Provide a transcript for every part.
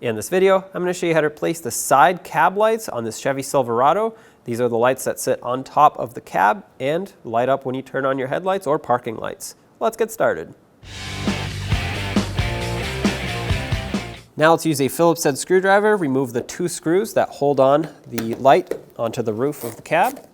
In this video, I'm going to show you how to replace the side cab lights on this Chevy Silverado. These are the lights that sit on top of the cab and light up when you turn on your headlights or parking lights. Let's get started. Now let's use a Phillips head screwdriver, remove the 2 screws that hold on the light onto the roof of the cab.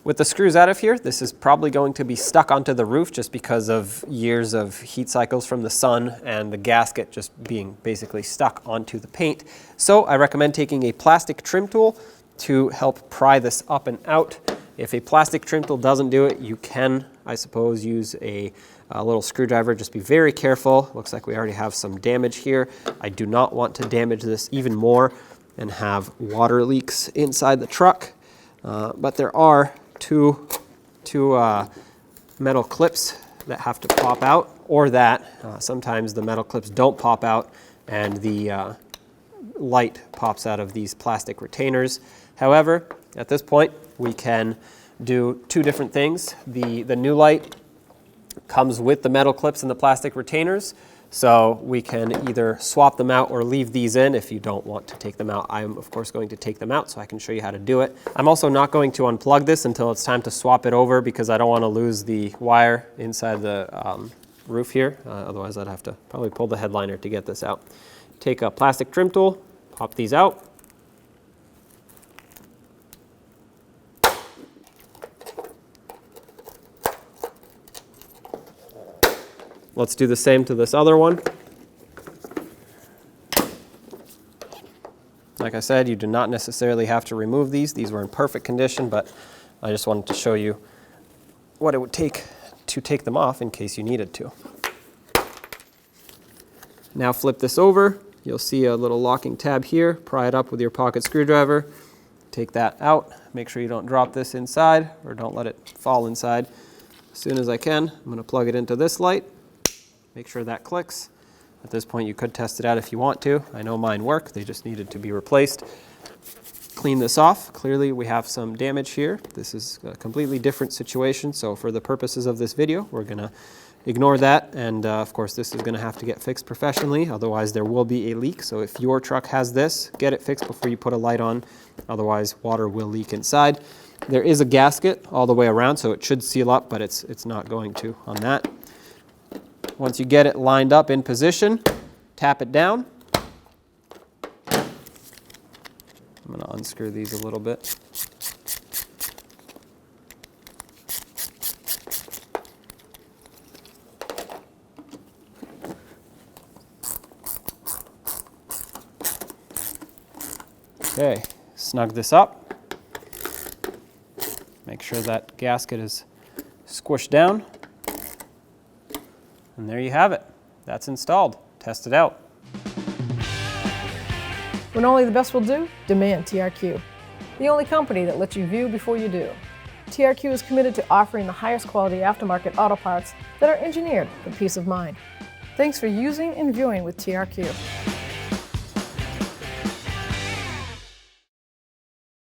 With the screws out of here, this is probably going to be stuck onto the roof just because of years of heat cycles from the sun and the gasket just being basically stuck onto the paint. So I recommend taking a plastic trim tool to help pry this up and out. If a plastic trim tool doesn't do it, you can, I suppose, use a little screwdriver. Just be very careful. Looks like we already have some damage here. I do not want to damage this even more and have water leaks inside the truck. But there are two metal clips that have to pop out, or that sometimes the metal clips don't pop out and the light pops out of these plastic retainers. However, at this point we can do 2 different things. The new light comes with the metal clips and the plastic retainers, so we can either swap them out or leave these in if you don't want to take them out. I'm of course going to take them out so I can show you how to do it. I'm also not going to unplug this until it's time to swap it over because I don't want to lose the wire inside the roof here. Otherwise I'd have to probably pull the headliner to get this out. Take a plastic trim tool, pop these out. Let's do the same to this other one. Like I said, you do not necessarily have to remove these. These were in perfect condition, but I just wanted to show you what it would take to take them off in case you needed to. Now flip this over. You'll see a little locking tab here. Pry it up with your pocket screwdriver. Take that out. Make sure you don't drop this inside or don't let it fall inside. As soon as I can, I'm going to plug it into this light. Make sure that clicks. At this point you could test it out if you want to. I know mine work, they just needed to be replaced. Clean this off. Clearly we have some damage here. This is a completely different situation, so for the purposes of this video we're going to ignore that, and of course this is going to have to get fixed professionally, otherwise there will be a leak. So if your truck has this, get it fixed before you put a light on, otherwise water will leak inside. There is a gasket all the way around, so it should seal up, but it's not going to on that. Once you get it lined up in position, tap it down. I'm going to unscrew these a little bit. Okay, snug this up. Make sure that gasket is squished down. And there you have it. That's installed. Test it out. When only the best will do, demand TRQ. The only company that lets you view before you do. TRQ is committed to offering the highest quality aftermarket auto parts that are engineered for peace of mind. Thanks for using and viewing with TRQ.